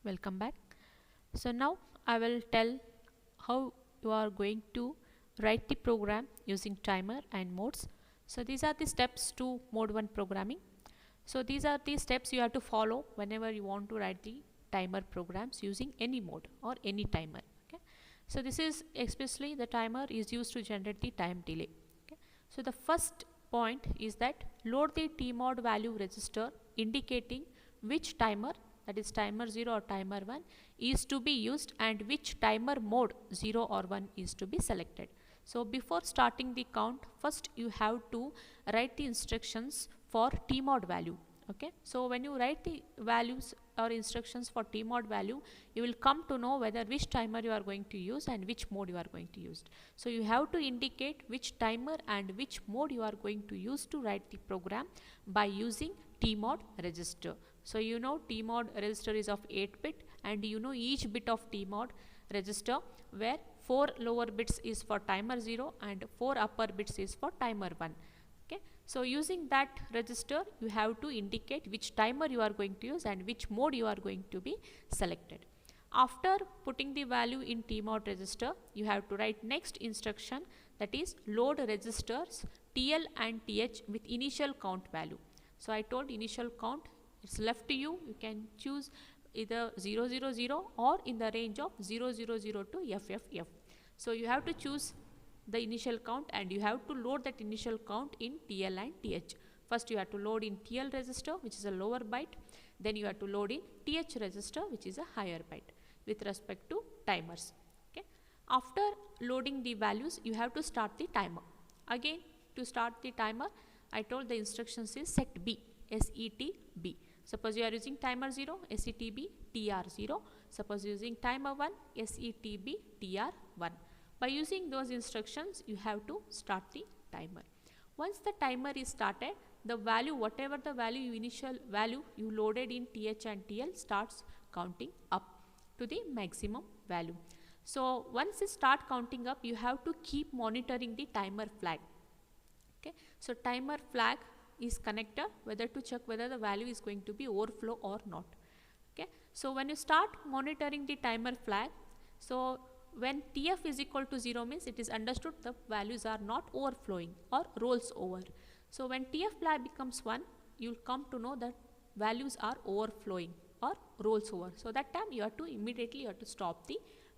Welcome back. So now I will tell how you are going to write the program using timer and modes. So these are the steps to mode 1 programming. So these are the steps you have to follow whenever you want to write the timer programs using any mode or any timer. Okay. So this is especially the timer is used to generate the time delay. Okay. So the first point is that load the tmod value register indicating which timer, that is timer 0 or timer 1, is to be used and which timer mode 0 or 1 is to be selected. So before starting the count, first you have to write the instructions for tmod value. Okay, so when you write the values or instructions for tmod value, you will come to know whether which timer you are going to use and which mode you are going to use. So you have to indicate which timer and which mode you are going to use to write the program by using tmod register. So you know tmod register is of 8-bit, and you know each bit of tmod register where 4 lower bits is for timer 0 and 4 upper bits is for timer 1. Okay. So using that register, you have to indicate which timer you are going to use and which mode you are going to be selected. After putting the value in tmod register, you have to write next instruction, that is load registers TL and TH with initial count value. So I told initial count, it's left to you. You can choose either 000 or in the range of 0000 to FFF. So you have to choose the initial count and you have to load that initial count in TL and TH. First you have to load in TL register, which is a lower byte. Then you have to load in TH register, which is a higher byte with respect to timers. Okay. After loading the values, you have to start the timer. Again, to start the timer, I told the instructions is set B, SETB. Suppose you are using timer 0, SETB TR0. Suppose using timer 1, SETB TR1. By using those instructions, you have to start the timer. Once the timer is started, the value, whatever the value, initial value you loaded in TH and TL, starts counting up to the maximum value. So once it start counting up, you have to keep monitoring the timer flag. Okay. So timer flag is connected whether to check whether the value is going to be overflow or not. Okay. So when you start monitoring the timer flag, so when TF is equal to 0 means it is understood the values are not overflowing or rolls over. So when TF flag becomes 1, you will come to know that values are overflowing or rolls over. So that time you have to immediately stop the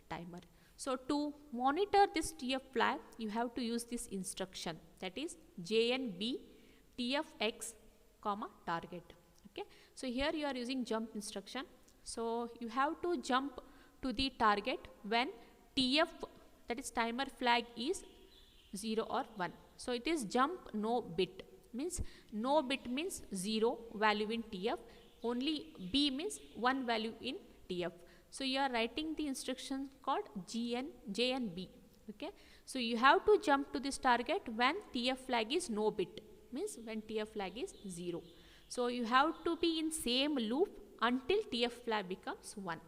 timer. So to monitor this TF flag, you have to use this instruction, that is JNB TFX comma target. Okay. So here you are using jump instruction. So you have to jump to the target when TF, that is timer flag, is 0 or 1. So it is jump no bit, means no bit means 0 value in TF, only B means 1 value in TF. So you are writing the instruction called JNB. Okay. So you have to jump to this target when TF flag is no bit, means when TF flag is 0. So you have to be in same loop until TF flag becomes 1.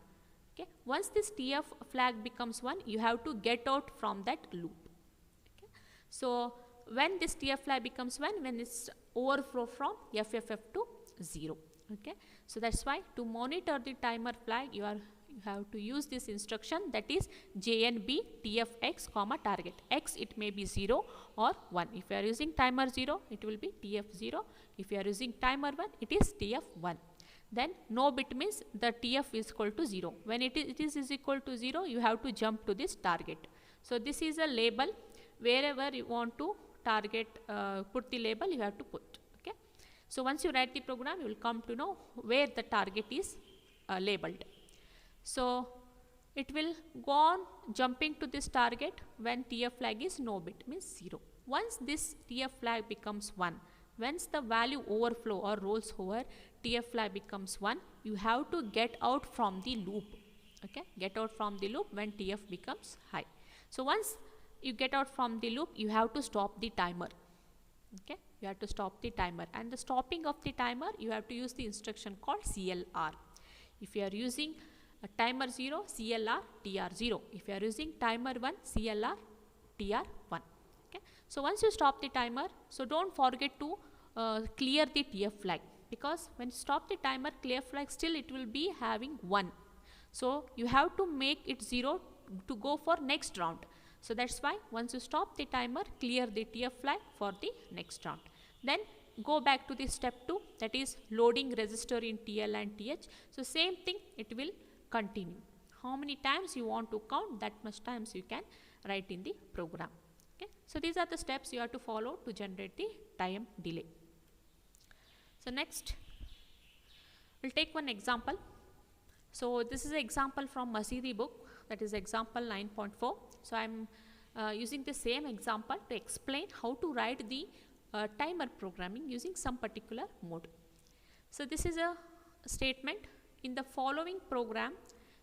Okay. Once this TF flag becomes 1, you have to get out from that loop. Okay. So when this TF flag becomes 1, when it's overflow from FFF to 0. Okay. So that's why to monitor the timer flag, you have to use this instruction, that is JNB TFX comma target. X, it may be 0 or 1. If you are using timer 0, it will be TF0. If you are using timer 1, it is TF1. Then no bit means the TF is equal to 0. When it is equal to 0, you have to jump to this target. So this is a label. Wherever you want to target, put the label, you have to put. Okay. So once you write the program, you will come to know where the target is labeled. So it will go on jumping to this target when TF flag is no bit, means 0. Once this TF flag becomes 1, once the value overflow or rolls over, TF flag becomes 1, you have to get out from the loop. Okay, get out from the loop when TF becomes high. So once you get out from the loop, you have to stop the timer. Okay, you have to stop the timer, and the stopping of the timer, you have to use the instruction called CLR. If you are using a timer 0, CLR TR0. If you are using timer 1, CLR TR1. Okay. So once you stop the timer, so don't forget to clear the TF flag, because when you stop the timer, clear flag, still it will be having 1. So you have to make it 0 to go for next round. So that's why once you stop the timer, clear the TF flag for the next round. Then go back to the step 2, that is loading register in TL and TH. So same thing, it will continue. How many times you want to count, that much times you can write in the program. Okay. So these are the steps you have to follow to generate the time delay. So next, we'll take one example. So this is an example from Masidi book, that is example 9.4. So I'm using the same example to explain how to write the timer programming using some particular mode. So this is a statement: in the following program,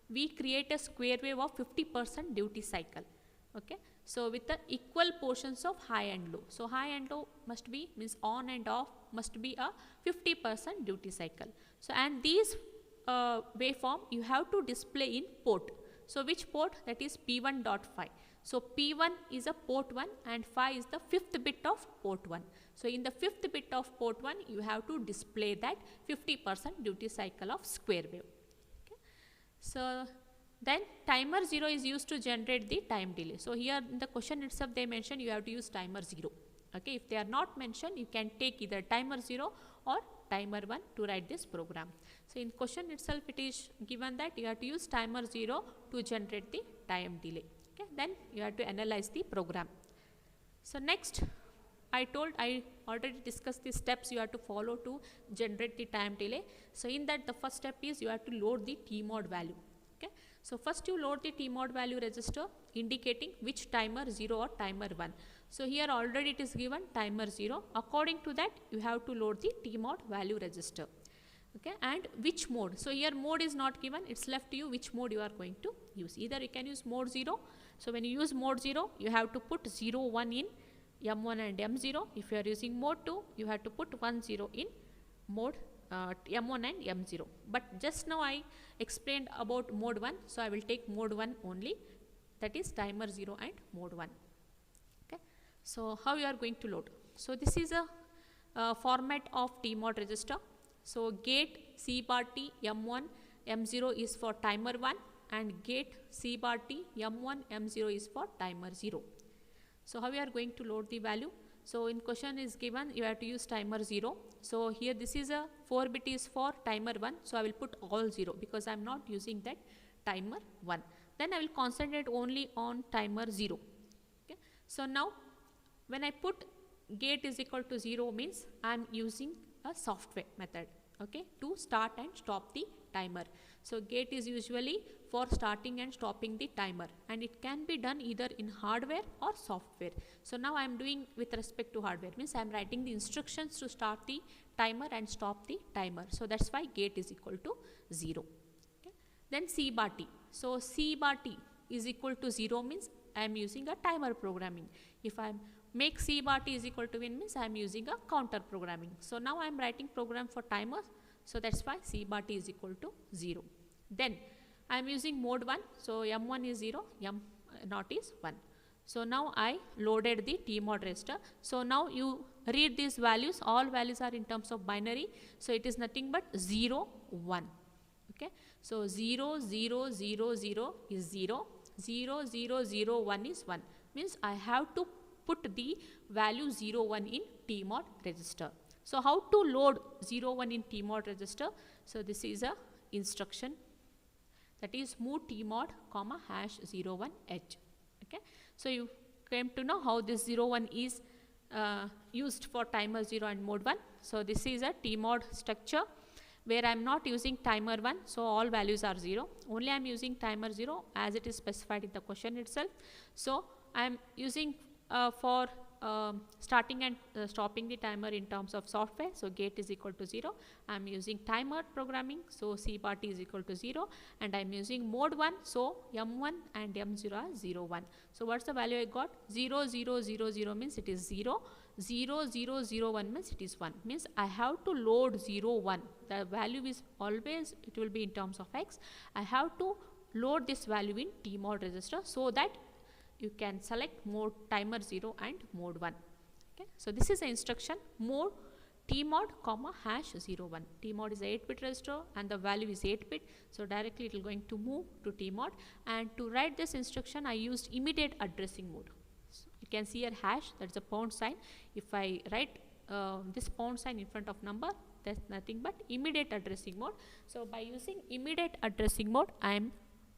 we create a square wave of 50% duty cycle. Okay. So with the equal portions of high and low. So high and low must be, means on and off must be a 50% duty cycle. So and these waveform you have to display in port. So which port? That is P1.5. So P1 is a port 1 and 5 is the 5th bit of port 1. So in the 5th bit of port 1 you have to display that 50% duty cycle of square wave. Okay. So then timer 0 is used to generate the time delay. So here in the question itself they mention you have to use timer 0. Okay. If they are not mentioned, you can take either timer 0 or timer 1 to write this program. So in question itself it is given that you have to use timer 0 to generate the time delay. Okay. Then you have to analyze the program. So next, I already discussed the steps you have to follow to generate the time delay. So in that, the first step is you have to load the TMOD value. Okay. So first you load the TMOD value register indicating which timer 0 or timer 1. So here already it is given timer 0. According to that you have to load the TMOD value register. Okay. And which mode? So here mode is not given, it's left to you which mode you are going to use. Either you can use mode 0. So when you use mode 0, you have to put 0 1 in M1 and M0. If you are using mode 2, you have to put 1 0 in mode M1 and M0. But just now I explained about mode 1, so I will take mode 1 only, that is timer 0 and mode 1. Okay. So how you are going to load? So this is a format of TMOD register. So gate C bar T M1 M0 is for timer 1 and gate C bar T M1 M0 is for timer 0. So how we are going to load the value? So in question is given you have to use timer 0. So here this is a 4 bit is for timer 1. So I will put all 0 because I am not using that timer 1. Then I will concentrate only on timer 0. Okay. So now when I put gate is equal to 0 means I am using a software method, okay, to start and stop the timer. So gate is usually for starting and stopping the timer, and it can be done either in hardware or software. So now I am doing with respect to hardware, means I am writing the instructions to start the timer and stop the timer. So that's why gate is equal to 0. Okay. Then C bar T. So C bar T is equal to 0 means I am using a timer programming. If I make C bar T is equal to 1 means I am using a counter programming. So now I am writing program for timers. So that's why C bar T is equal to 0. Then I am using mode 1. So M1 is 0, M0 is 1. So now I loaded the TMOD register. So now you read these values. All values are in terms of binary. So it is nothing but 0, 1. Okay. So 0, 0, 0, 0 is 0. 0, 0, 0, 1 is 1. Means I have to put the value 0, 1 in TMOD register. So how to load 0, 1 in TMOD register? So this is a instruction, that is move TMOD comma hash 01 H. Okay. So you came to know how this 01 is used for timer 0 and mode 1. So this is a TMOD structure where I am not using timer 1. So all values are 0. Only I am using timer 0 as it is specified in the question itself. So I am using for starting and stopping the timer in terms of software. So gate is equal to 0. I am using timer programming. So C bar T is equal to 0. And I am using mode 1. So M1 and M0 are 0, 1. So what's the value I got? 0, 0, 0, 0 means it is 0. 0, 0, 0, 1 means it is 1. Means I have to load 0, 1. The value is always, it will be in terms of X. I have to load this value in TMOD register so that you can select mode timer 0 and mode 1. Okay. So this is the instruction, mode tmod comma hash 01. Tmod is a 8-bit register and the value is 8-bit, so directly it will going to move to tmod. And to write this instruction I used immediate addressing mode. So you can see a hash, that's a pound sign. If I write this pound sign in front of number, that's nothing but immediate addressing mode. So by using immediate addressing mode I am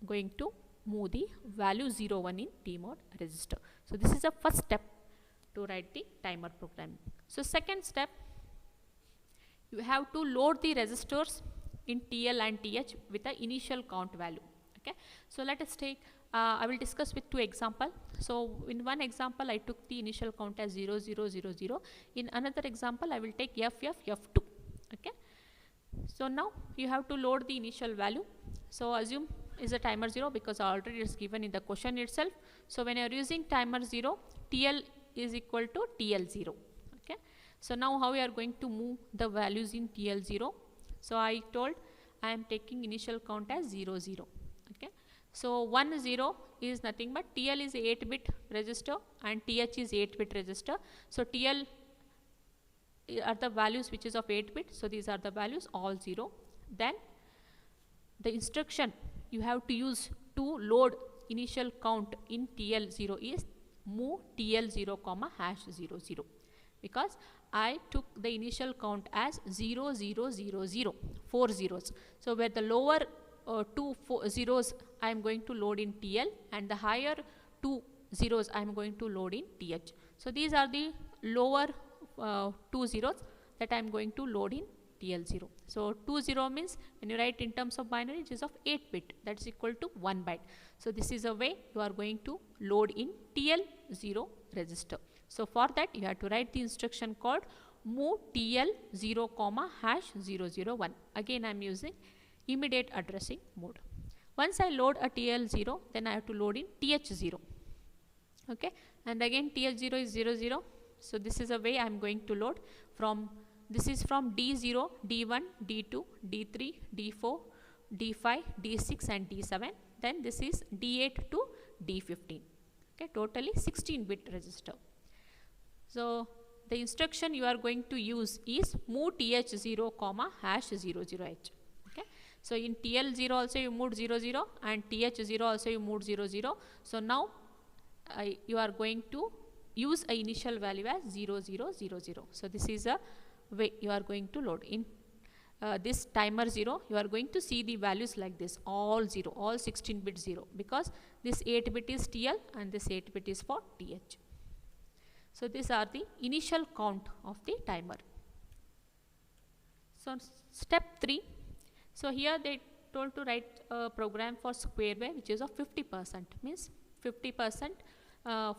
going to move the value 01 in tmod register. So this is the first step to write the timer program. So second step, you have to load the registers in TL and TH with the initial count value. Okay, so let us take I will discuss with two examples. So in one example I took the initial count as 0000. In another example I will take FFF2. Okay, so now you have to load the initial value. So assume is a timer 0 because already it's given in the question itself. So when you are using timer 0, TL is equal to TL0. Okay, so now how we are going to move the values in TL0. So I told I am taking initial count as 00. Okay, so 10 is nothing but TL is 8-bit register and TH is 8-bit register. So TL are the values which is of 8-bit, so these are the values all 0. Then the instruction you have to use to load initial count in TL0 is move TL0 comma hash 00, because I took the initial count as 0000, 4 zeros. So where the lower two zeros I am going to load in TL and the higher 2 zeros I am going to load in TH. So these are the lower 2 zeros that I am going to load in TL0. So 20 means when you write in terms of binary it is of 8-bit, that is equal to 1 byte. So this is a way you are going to load in TL0 register. So for that you have to write the instruction called move TL0 comma hash 001. Again I am using immediate addressing mode. Once I load a TL0, then I have to load in TH0. Okay, and again TH0 is 00. So this is a way I am going to load from, this is from D0, D1, D2, D3, D4, D5, D6 and D7. Then this is D8 to D15. Okay, totally 16-bit register. So the instruction you are going to use is move TH0 comma hash 00H. Okay, so in TL0 also you moved 00 and TH0 also you moved 00. So now you are going to use a initial value as 0000. So this is a way you are going to load in this timer 0. You are going to see the values like this, all 0, all 16-bit 0, because this 8-bit is TL and this 8-bit is for TH. So these are the initial count of the timer. So step 3. So here they told to write a program for square wave which is of 50%, means 50%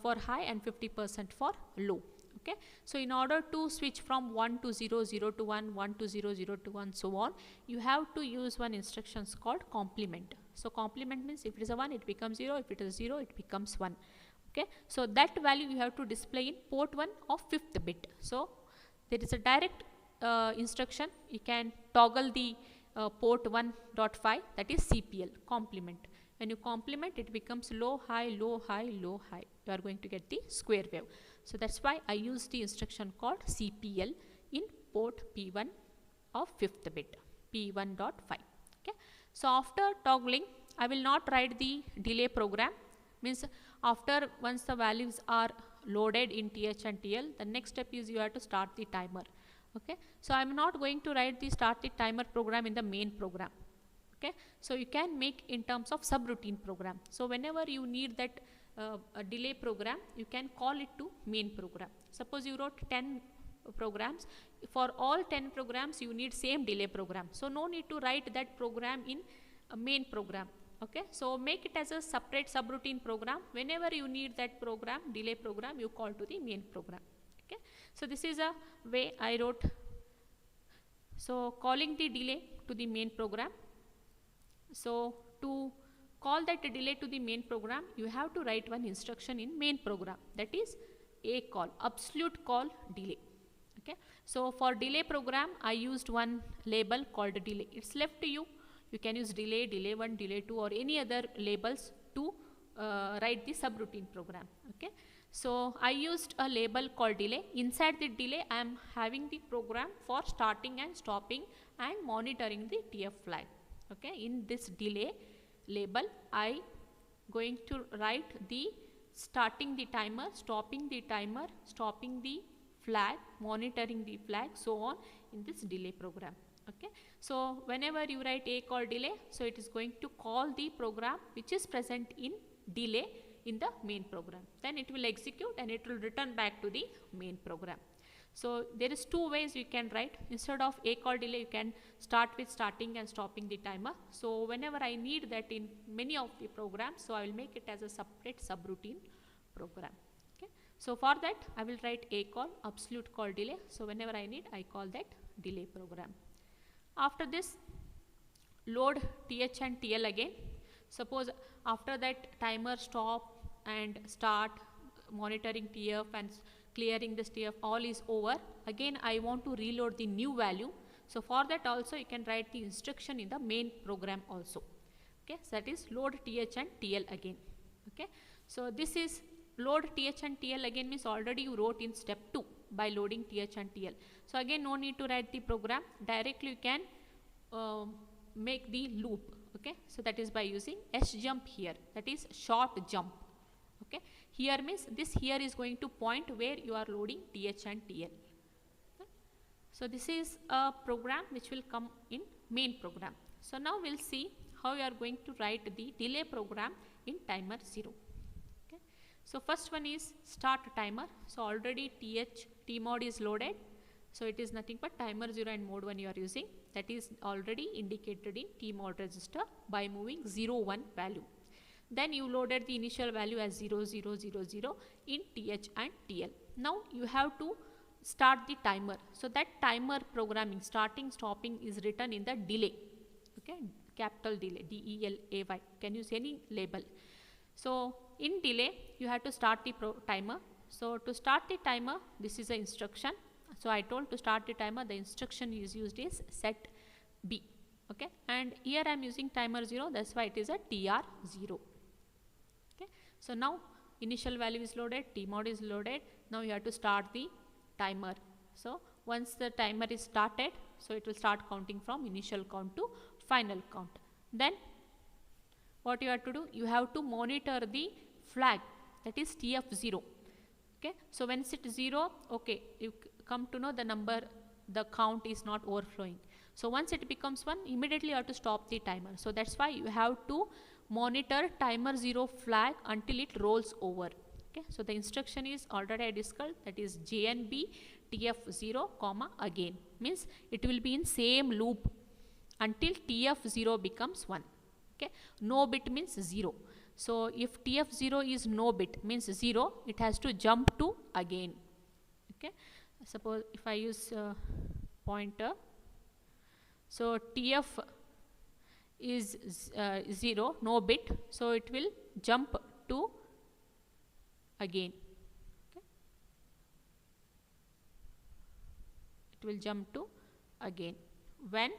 for high and 50% for low. Okay, so in order to switch from 1 to 0, 0 to 1, 1 to 0, 0 to 1, so on, you have to use one instruction called complement. So complement means if it is a 1 it becomes 0, if it is 0 it becomes 1. Okay, so that value you have to display in port 1 of 5th bit. So there is a direct instruction, you can toggle the port 1.5, that is CPL, complement. When you complement it becomes low, high, low, high, low, high. You are going to get the square wave. So that's why I use the instruction called CPL in port P1 of 5th bit, P1.5. Okay, so after toggling I will not write the delay program, means after once the values are loaded in TH and TL, the next step is you have to start the timer. Okay, so I am not going to write the start the timer program in the main program. Okay, so you can make in terms of subroutine program. So whenever you need that a delay program, you can call it to main program. Suppose you wrote 10 programs, for all 10 programs you need same delay program, so no need to write that program in a main program. Okay, so make it as a separate subroutine program. Whenever you need that program, delay program, you call to the main program. Okay, so this is a way I wrote. So calling the delay to the main program. So to call that delay to the main program, you have to write one instruction in main program, that is a call, absolute call delay. Okay, so for delay program I used one label called delay. It's left to you. You can use delay, delay 1, delay 2 or any other labels to write the subroutine program. Okay, So I used a label called delay. Inside the delay I am having the program for starting and stopping and monitoring the TF flag. Okay, in this delay label I going to write the starting the timer, stopping the timer, stopping the flag, monitoring the flag, so on in this delay program. Okay, so whenever you write a call delay, so it is going to call the program which is present in delay in the main program. Then it will execute and it will return back to the main program. So there is two ways you can write. Instead of a call delay, you can start with starting and stopping the timer. So whenever I need that in many of the programs, so I will make it as a separate subroutine program. Okay. So for that I will write a call absolute call delay. So whenever I need, I call that delay program. After this, load TH and TL again. Suppose after that timer stop and start, monitoring TF and clearing this TF all is over, again I want to reload the new value. So for that also you can write the instruction in the main program also. Okay, so that is load TH and TL again. Okay, so this is load TH and TL again means already you wrote in step 2 by loading TH and TL. So again no need to write the program, directly you can make the loop. Okay, so that is by using S jump here, that is short jump. Okay, here means this here is going to point where you are loading TH and TL. Okay. So this is a program which will come in main program. So now we'll see how you are going to write the delay program in timer 0. Okay. So first one is start timer. So already tmod is loaded. So it is nothing but timer 0 and mode 1 you are using. That is already indicated in tmod register by moving 0 1 value. Then you loaded the initial value as 0 0 0 0 in TH and TL. Now you have to start the timer. So that timer programming starting stopping is written in the delay. Okay, capital delay, DELAY, can use any label. So in delay you have to start the timer. So to start the timer, this is the instruction. So I told to start the timer, the instruction is used is set B. Okay, and here I am using timer 0, that's why it is a TR0. Okay, so now initial value is loaded, tmod is loaded. Now you have to start the timer. So once the timer is started, so it will start counting from initial count to final count. Then what you have to do, you have to monitor the flag, that is TF0. Okay, so when it's 0, okay, you come to know the number, the count is not overflowing. So once it becomes 1, immediately you have to stop the timer. So that's why you have to monitor timer 0 flag until it rolls over. Okay, so the instruction is already I discussed, that is JNB TF0 comma again, means it will be in same loop until TF0 becomes 1. Okay, no bit means 0. So if TF0 is no bit means 0, it has to jump to again. Okay, suppose if I use pointer, so TF is 0, no bit, so it will jump to again. Okay, it will jump to again when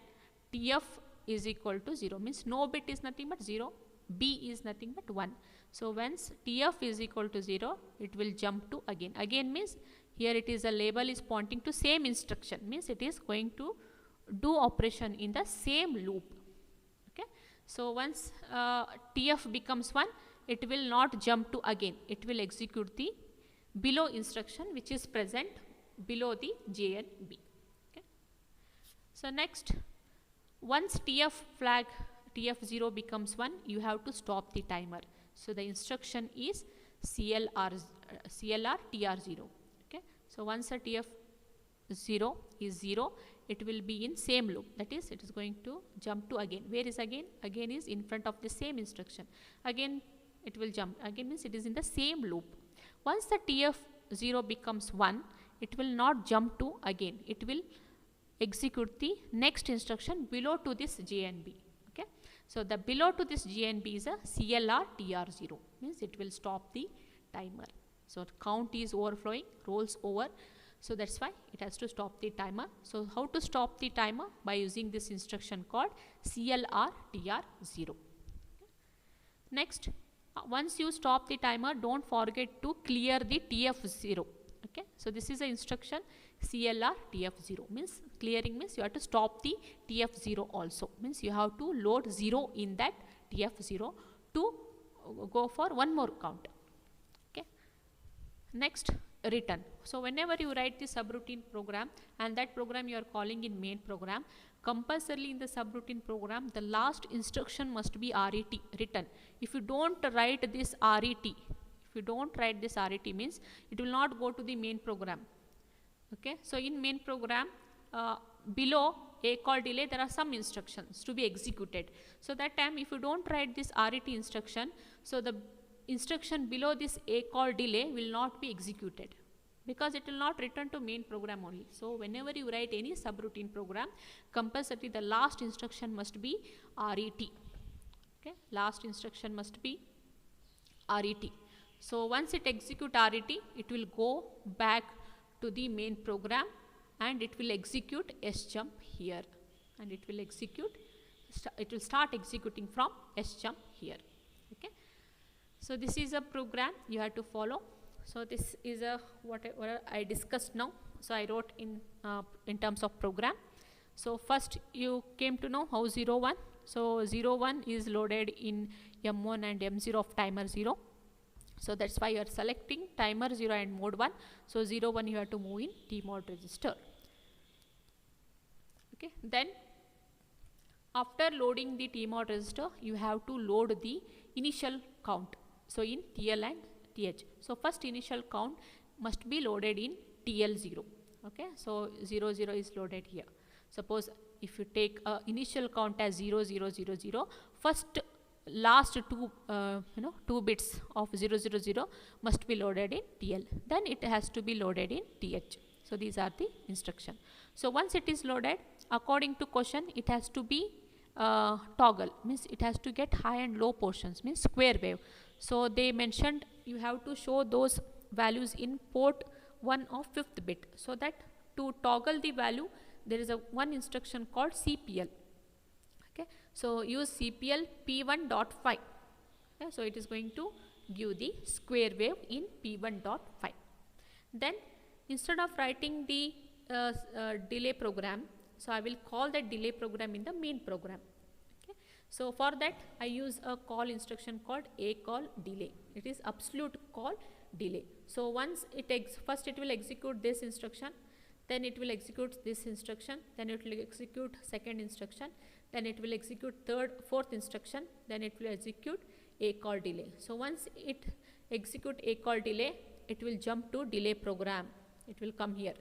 TF is equal to 0, means no bit is nothing but 0, B is nothing but 1. So once TF is equal to 0, it will jump to again. Again means here it is a label is pointing to same instruction, means it is going to do operation in the same loop. Okay, so once TF becomes 1, it will not jump to again, it will execute the below instruction which is present below the JNB. Okay, so next, once TF flag TF0 becomes 1, you have to stop the timer. So the instruction is CLR TR0. Okay, so once a TF0 is 0, it will be in same loop, that is it is going to jump to again. Where is again? Again is in front of the same instruction. Again it will jump, again means it is in the same loop. Once the TF0 becomes 1, it will not jump to again, it will execute the next instruction below to this JNB. Okay, so the below to this JNB is a CLR TR0, means it will stop the timer. So the count is overflowing, rolls over, so that's why it has to stop the timer. So how to stop the timer? By using this instruction called CLR TR0. Okay. Next, once you stop the timer, don't forget to clear the TF0. Okay, so this is the instruction CLR TF0 means clearing means you have to stop the TF0 also, means you have to load 0 in that TF0 to go for one more count. Okay, next return. So whenever you write the subroutine program and that program you are calling in main program, compulsorily in the subroutine program the last instruction must be RET, return. If you don't write this RET, means it will not go to the main program. Okay, so in main program below a call delay there are some instructions to be executed. So that time if you don't write this RET instruction, so the instruction below this a call delay will not be executed, because it will not return to main program only. So whenever you write any subroutine program, compulsory the last instruction must be RET. Okay, last instruction must be RET. So once it execute RET, it will go back to the main program and it will execute sjump here, and it will execute, it will start executing from sjump here. Okay, so this is a program you have to follow. So this is a what I discussed now. So I wrote in terms of program. So first you came to know how 01. So 01 is loaded in M1 and M0 of timer 0. So that's why you are selecting timer 0 and mode 1. So 01 you have to move in T-mode register. Okay, then after loading the T-mode register, you have to load the initial count. So in TL and TH. So first initial count must be loaded in TL0. Okay, so 00 is loaded here. Suppose if you take initial count as 0000, first last two bits of 000 must be loaded in TL, then it has to be loaded in TH. So these are the instruction. So once it is loaded, according to question, it has to be toggle, means it has to get high and low portions, means square wave. So they mentioned you have to show those values in port 1 of 5th bit. So that to toggle the value, there is a one instruction called CPL. Okay, so use CPL P1.5. Okay, so it is going to give the square wave in P1.5. Then instead of writing the delay program, so I will call that delay program in the main program. Okay, so for that I use a call instruction called a call delay. It is absolute call delay. So once first it will execute this instruction, then it will execute this instruction, then it will execute second instruction, then it will execute fourth instruction, then it will execute a call delay. So once it execute a call delay, it will jump to delay program. It will come here.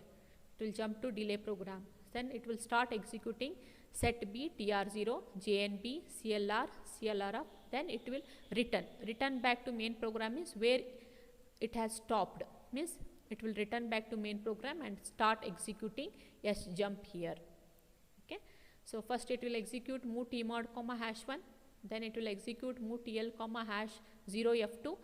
It will jump to delay program. Then it will start executing set B, TR0, JNB, CLR, CLRF. Then it will return back to main program is where it has stopped. Means it will return back to main program and start executing sjump here. Okay. So first it will execute move tmod #1, then it will execute move tl #0f2,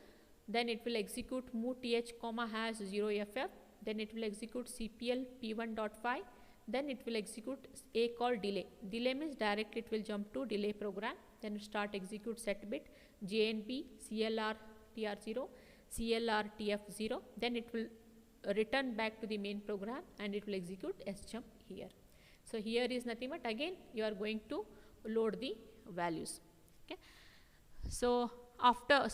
then it will execute move th #0ff, then it will execute cpl p1.5, then it will execute a call delay. Delay means directly it will jump to delay program, then start execute set bit jnb clr tr0 clr tf0, then it will return back to the main program and it will execute sjump here. So here is nothing but again you are going to load the values. Okay, so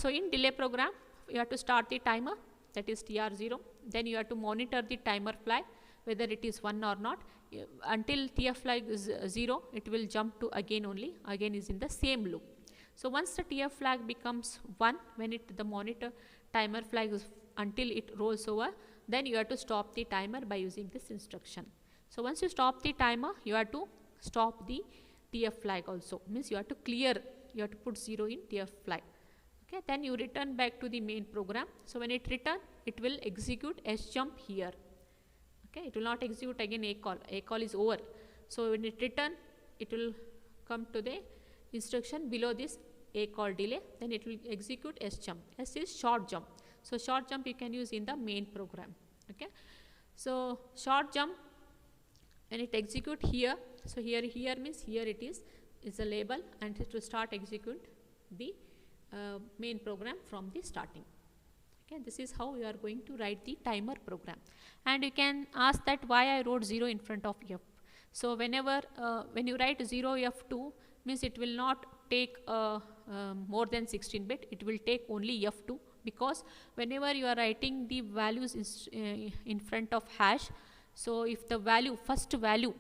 in delay program you have to start the timer, that is TR0, then you have to monitor the timer flag whether it is 1 or not. Until TF flag is 0, it will jump to again only, again is in the same loop. So once the TF flag becomes 1, when the monitor timer flag is until it rolls over, then you have to stop the timer by using this instruction. So once you stop the timer, you have to stop the TF flag also, means you have to clear, you have to put 0 in TF flag. Okay, then you return back to the main program. So when it return, it will execute sjump here. Okay, it will not execute again a call. A call is over. So when it return, it will come to the instruction below this a call delay, then it will execute sjump. S is short jump. So short jump you can use in the main program. Okay, so short jump when it execute here, so here means here it is a label and it will start execute the main program from the starting. Okay, this is how you are going to write the timer program. And you can ask that why I wrote 0 in front of F. So whenever when you write 0 F2 means it will not take more than 16 bit, it will take only F2, because whenever you are writing the values in front of hash, so if the value, first value,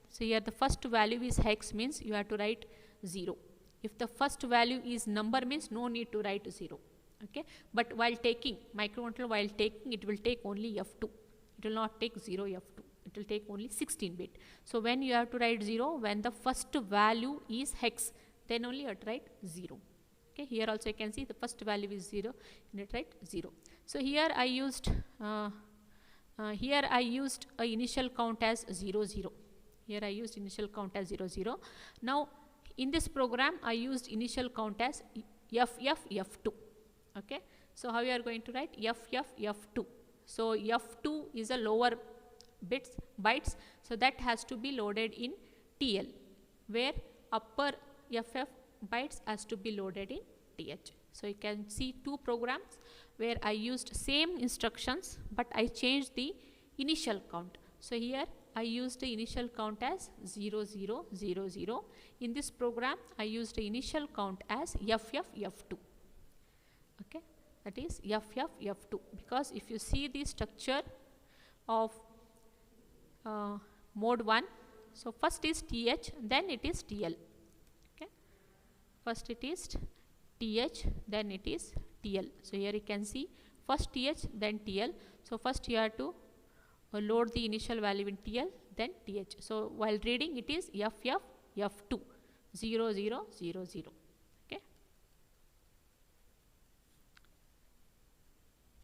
so here the first value is hex means you have to write 0. If the first value is number means no need to write 0. Okay, but while taking microcontroller, while taking, it will take only F2, it will not take 0 F2, it will take only 16 bit. So when you have to write 0, when the first value is hex, then only you have to write 0. Okay, here also you can see the first value is 0, and it write 0. So here I used a initial count as 0 0. Here I used initial count as 0 0. Now in this program I used initial count as F F2. Okay, so how you are going to write F F2? So F2 is a lower bytes, so that has to be loaded in TL, where upper FF bytes has to be loaded in TH. So you can see two programs where I used same instructions, but I changed the initial count. So here I used the initial count as 0 0 0 0. In this program I used the initial count as F F2. Okay, that is F F2, because if you see the structure of mode 1, so first is TH, then it is TL. Okay, first it is TH, then it is TL. So here you can see first TH, then TL. So first you have to load the initial value in TL, then TH. So while reading it is F F F2 0 0 0 0.